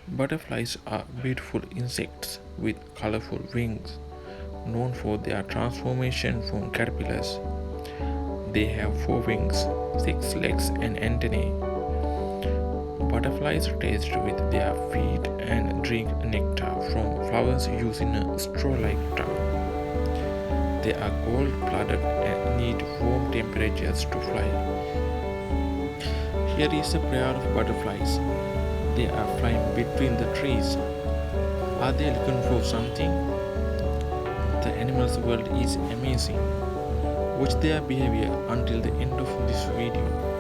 Butterflies are beautiful insects with colorful wings, known for their transformation from caterpillars. They have four wings, six legs, and antennae. Butterflies taste with their feet and drink nectar from flowers using a straw like tongue. They are cold blooded and need warm temperatures to fly. Here is a pair of butterflies. They are flying between the trees. Are they looking for something? The animals world is amazing. Watch their behavior until the end of this video.